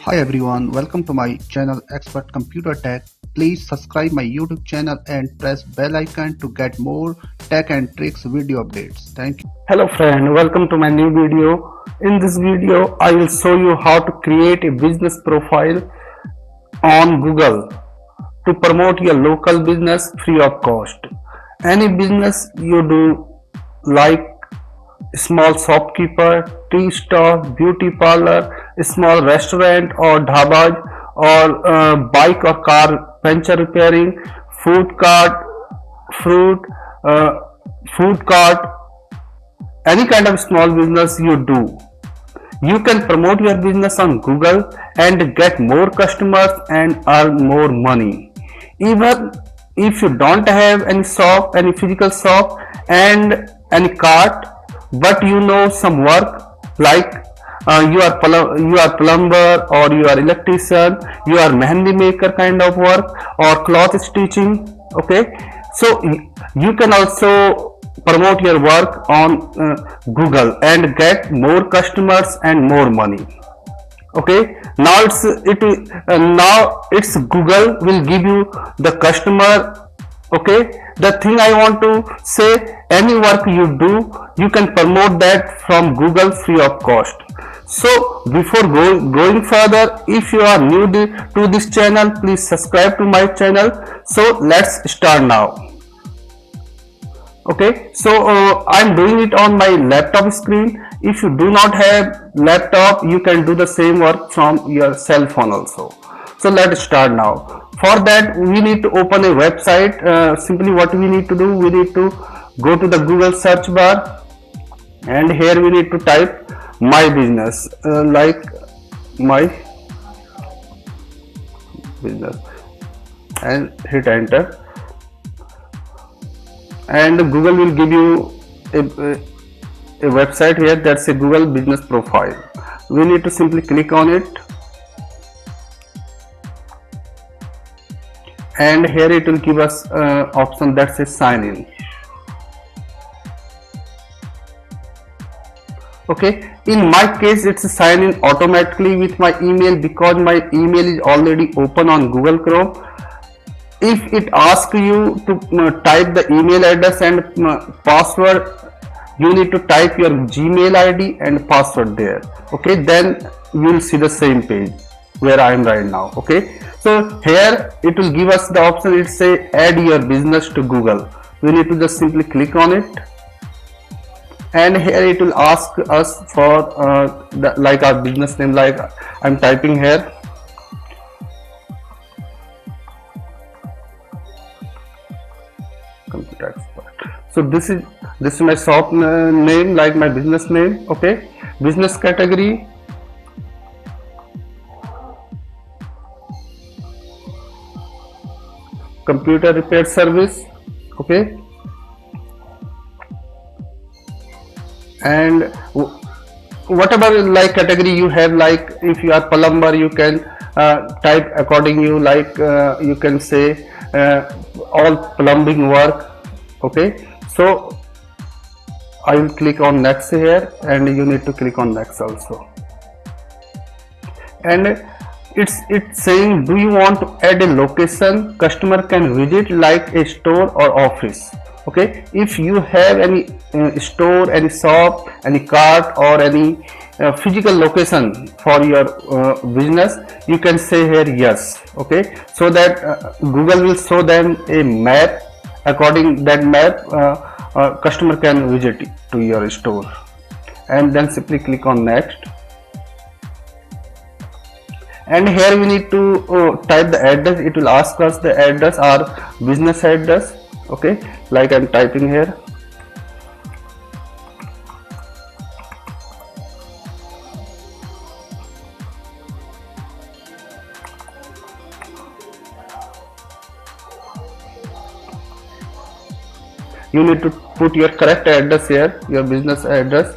Hi everyone, welcome to my channel Expert Computer Tech. Please subscribe my YouTube channel and press bell icon to get more tech and tricks video updates. Thank you. Hello friend, welcome to my new video. In this video, I will show you how to create a business profile on Google to promote your local business free of cost. Any business you do, like small shopkeeper, tea stall, beauty parlor, a small restaurant or dhabas, or bike or car puncture repairing, food cart, fruit, uh, food cart, any kind of small business you do, you can promote your business on Google and get more customers and earn more money. Even if you don't have any shop, any physical shop and any cart, but you know some work, like you are plumber, or you are electrician, you are mehendi maker kind of work, or cloth stitching. Okay, so you can also promote your work on Google and get more customers and more money. Okay, now it's Google will give you the customer. Okay, the thing I want to say, any work you do, you can promote that from Google free of cost. So before going further, if you are new to this channel, please subscribe to my channel. So let's start now. Okay, so I'm doing it on my laptop screen. If you do not have laptop, you can do the same work from your cell phone also. So let's start now. For that, we need to open a website. Simply what we need to do, we need to go to the Google search bar, and here we need to type my business, like my business, and hit enter. And Google will give you a website here, that's a Google business profile. We need to simply click on it, and here it will give us option that says sign in. Okay, in my case it's a sign in automatically with my email, because my email is already open on Google Chrome. If it asks you to type the email address and password, you need to type your Gmail ID and password there. Okay, then you will see the same page where I am right now. Okay, so here it will give us the option, it say add your business to Google. We need to just simply click on it, and here it will ask us for like our business name, like I'm typing here. Computer expert. So this is my shop name, like my business name. Okay, business category, computer repair service. Okay, and whatever like category you have, like if you are plumber, you can type according you, like you can say all plumbing work. Okay, so I will click on next here, and you need to click on next also. And it's saying, do you want to add a location customer can visit, like a store or office? Okay, if you have any store, any shop, any cart, or any physical location for your business, you can say here yes. Okay, so that Google will show them a map. According that map, customer can visit to your store, and then simply click on next. And here we need to type the address. It will ask us the address, our business address. Okay, like I'm typing here. You need to put your correct address here, your business address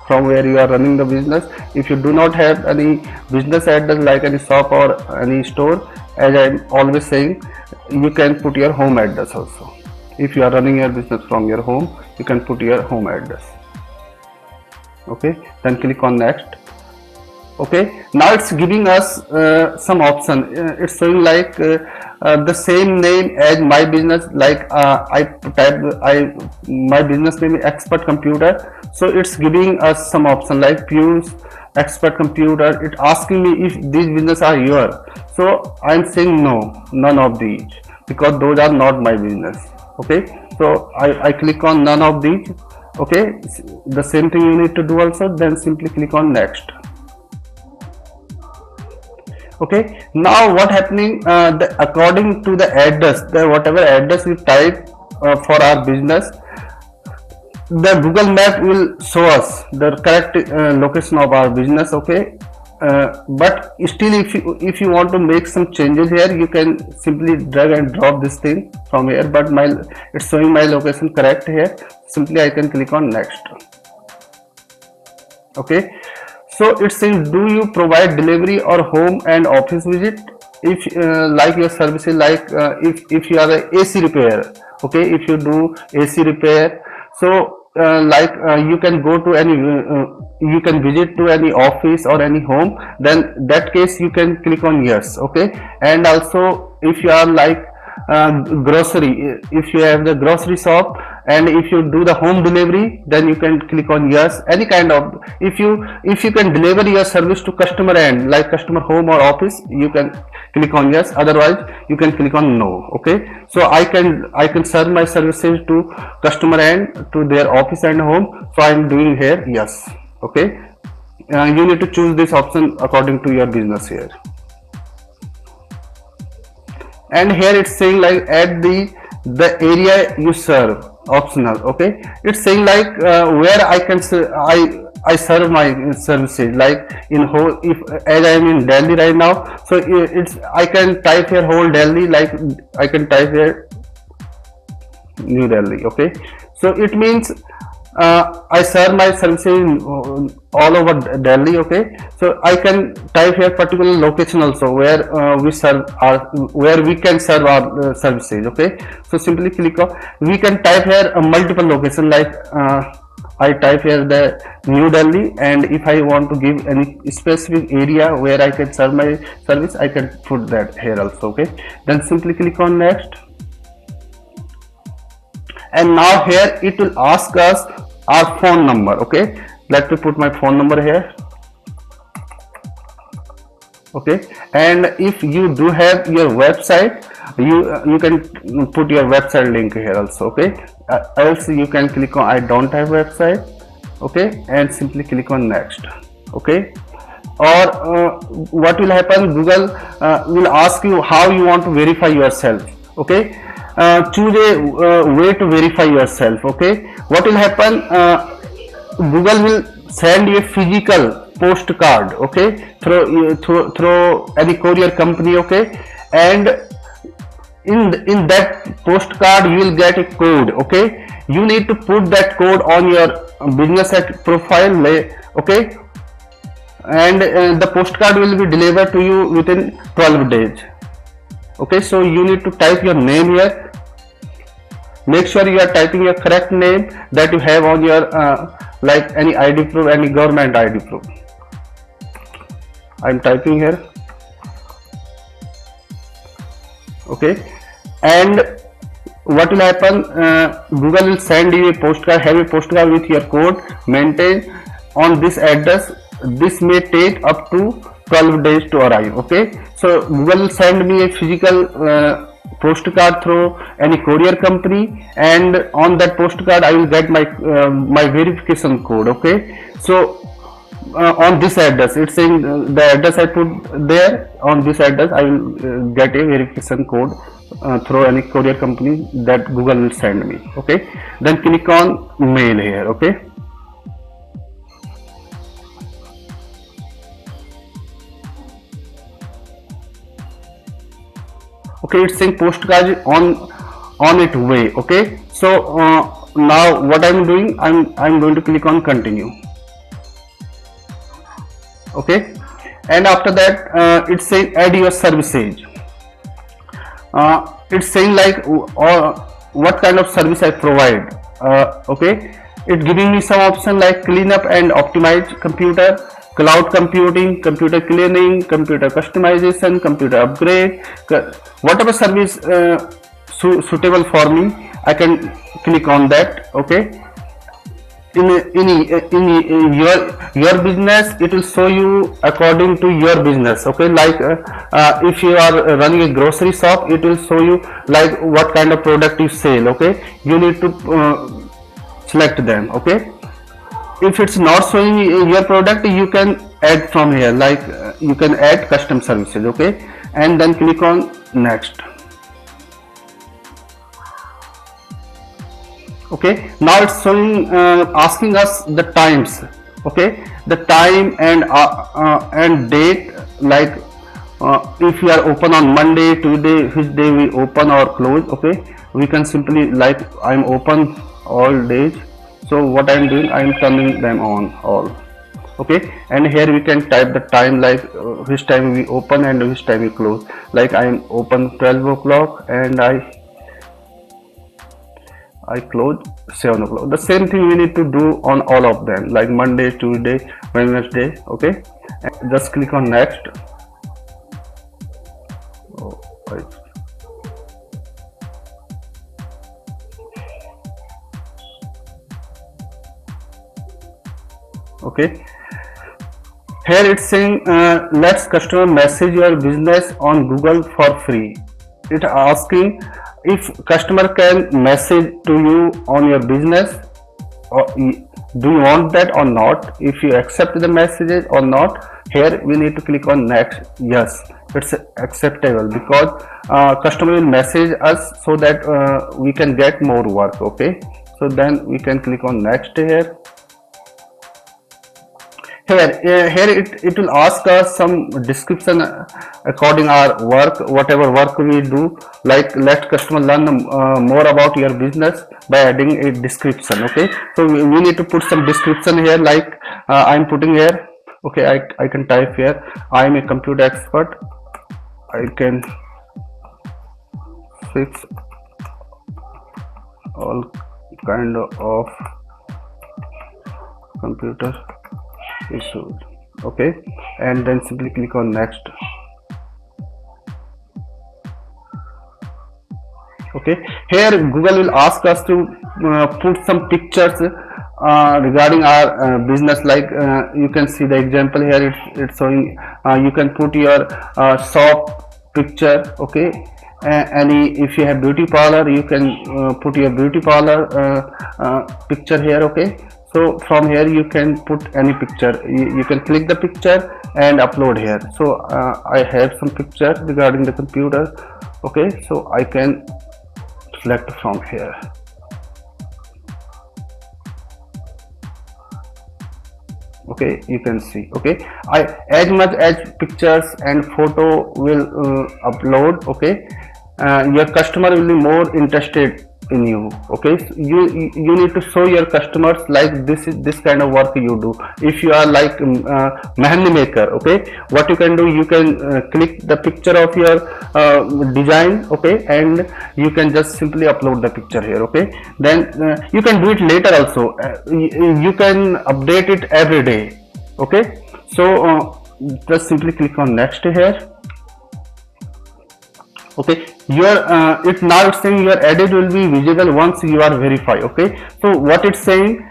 from where you are running the business. If you do not have any business address, like any shop or any store, as I'm always saying, you can put your home address also. If you are running your business from your home, you can put your home address. Okay, then click on next. Okay, now it's giving us some option. It's showing like the same name as my business, like I type I my business name is expert computer. So it's giving us some option like Pius expert computer. It's asking me if these business are yours. So I'm saying no, none of these, because those are not my business. Okay, so I click on none of these. Okay, the same thing you need to do also. Then simply click on next. Okay, now what happening, according to the address, the whatever address we type for our business, the Google map will show us the correct location of our business. Okay, but still if you want to make some changes here, you can simply drag and drop this thing from here, but my it's showing my location correct here. Simply I can click on next. Okay, so it's saying, do you provide delivery or home and office visit? If like your services, like if you are a AC repair, okay, if you do AC repair, so you can go to any you can visit to any office or any home, then that case you can click on yes. Okay, and also if you are like grocery, if you have the grocery shop and if you do the home delivery, then you can click on yes. Any kind of, if you can deliver your service to customer end, like customer home or office, you can click on yes, otherwise you can click on no. Okay, so I can serve my services to customer end, to their office and home, so I'm doing here yes. Okay, you need to choose this option according to your business here. And here it's saying like add the area you serve, optional. Okay, it's saying like where I can I serve my services, like in whole, if as I am in Delhi right now, so it's I can type here whole Delhi, like I can type here New Delhi. Okay, so it means I serve my services in, all over Delhi. Okay, so I can type here particular location also where we serve our, where we can serve our services. Okay, so simply click on, we can type here a multiple location, like I type here the New Delhi, and if I want to give any specific area where I can serve my service, I can put that here also. Okay, then simply click on next. And now here it will ask us our phone number. Okay, let me put my phone number here. Okay, and if you do have your website, you can put your website link here also. Okay, else you can click on I don't have website. Okay, and simply click on next. Okay, or what will happen, Google will ask you how you want to verify yourself. Okay, choose a way to verify yourself. Okay, what will happen, Google will send you a physical postcard. Okay, through any courier company. Okay, and in that postcard you will get a code. Okay, you need to put that code on your business profile. Okay, and the postcard will be delivered to you within 12 days. Okay, so you need to type your name here. Make sure you are typing your correct name that you have on your like any ID proof, any government ID proof. I'm typing here. Okay, and what will happen, Google will send you a postcard, have a postcard with your code, maintain on this address. This may take up to 12 days to arrive. Okay, so Google will send me a physical postcard through any courier company, and on that postcard I will get my my verification code. Okay, so on this address, it's saying the address I put there, on this address I will get a verification code through any courier company that Google will send me. Okay, then click on mail here. Okay, okay, it's saying postcard on its way. Okay, so now what I'm doing, I'm going to click on continue. Okay, and after that it's saying add your services. It's saying like what kind of service I provide. Okay, it's giving me some option like clean up and optimize computer, cloud computing, computer cleaning, computer customization, computer upgrade, whatever service suitable for me, I can click on that. Okay, in your business, it will show you according to your business. Okay, like if you are running a grocery shop, it will show you like what kind of product you sell. Okay, you need to select them. Okay, if it's not showing your product, you can add from here, like you can add custom services. Okay, and then click on next. Okay, now it's showing asking us the times. Okay, the time and date, like if we are open on Monday, Tuesday, which day we open or close. Okay, we can simply, like I'm open all days, so what I'm doing, I'm turning them on all. Okay, and here we can type the time, like which time we open and which time we close. Like I'm open 12 o'clock and I close 7 o'clock. The same thing we need to do on all of them, like Monday, Tuesday, Wednesday. Okay, and just click on next. Oh, right. Okay, here it's saying let's customer message your business on Google for free. It asking if customer can message to you on your business, or do you want that or not. If you accept the messages or not, here we need to click on next. Yes, it's acceptable, because customer will message us so that we can get more work. Okay, so then we can click on next. Here it will ask us some description according our work, whatever work we do. Like let customer learn more about your business by adding a description. Okay, so we need to put some description here, like I'm putting here. Okay, I can type here, I am a computer expert, I can fix all kind of computer issues. Okay, and then simply click on next. Okay, here Google will ask us to put some pictures regarding our business. Like you can see the example here, it's showing you can put your shop picture. Okay, any, if you have beauty parlor, you can put your beauty parlor picture here. Okay, so from here you can put any picture. You can click the picture and upload here. So I have some pictures regarding the computer. Okay, so I can select from here. Okay, you can see. Okay, I as much as pictures and photo will upload. Okay, your customer will be more interested in you. Okay, so you need to show your customers like this kind of work you do. If you are like mehendi maker, okay, what you can do, you can click the picture of your design. Okay, and you can just simply upload the picture here. Okay, then you can do it later also. You can update it every day. Okay, so just simply click on next here. Okay, your it now it's saying your edit will be visible once you are verified. Okay, so what it's saying,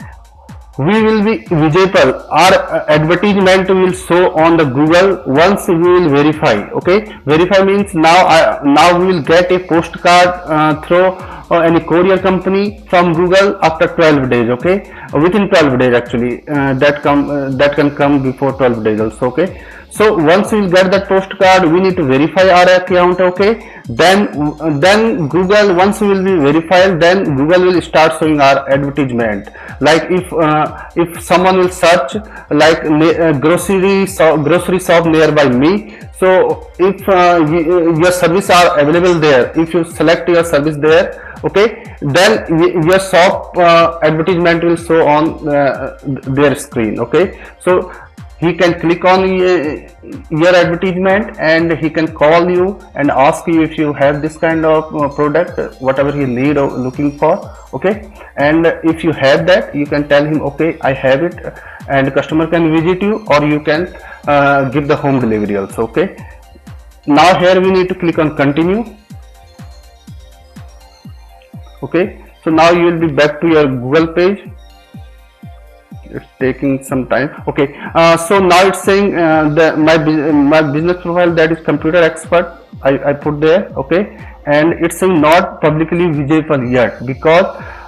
we will be visible, our advertisement will show on the Google once we will verify. Okay, verify means now we will get a postcard through any courier company from Google after 12 days. Okay, within 12 days actually, that can come before 12 days also. Okay, so once we will get that postcard, we need to verify our account. Okay, then Google, once we will be verified, then Google will start showing our advertisement. Like if someone will search like grocery shop nearby me, so if your service are available there, if you select your service there, okay, then your shop advertisement will show on their screen. Okay, so he can click on your advertisement and he can call you and ask you if you have this kind of product, whatever he need or looking for. Okay, and if you have that, you can tell him, okay, I have it, and customer can visit you, or you can give the home delivery also. Okay, now here we need to click on continue. Okay, so now you will be back to your Google page. It's taking some time. Okay, so now it's saying my business profile, that is computer expert, I put there. Okay, and it's saying not publicly visible yet, because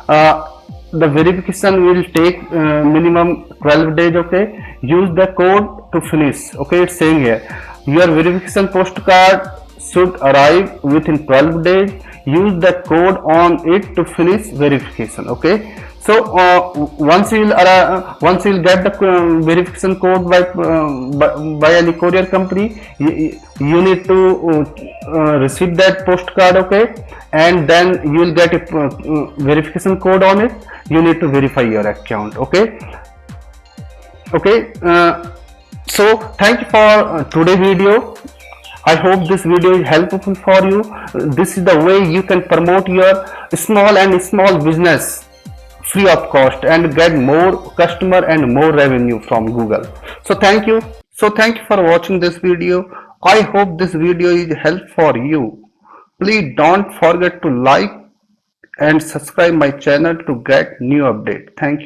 the verification will take minimum 12 days. Okay, use the code to finish. Okay, it's saying here your verification postcard should arrive within 12 days. Use the code on it to finish verification. Okay, so once you'll get the verification code by any courier company, you need to receive that postcard. Okay, and then you will get a verification code on it. You need to verify your account. Okay, okay. So thank you for today video. I hope this video is helpful for you. This is the way you can promote your small business free of cost and get more customer and more revenue from Google. So thank you. So thank you for watching this video. I hope this video is helpful for you. Please don't forget to like and subscribe my channel to get new update. Thank you.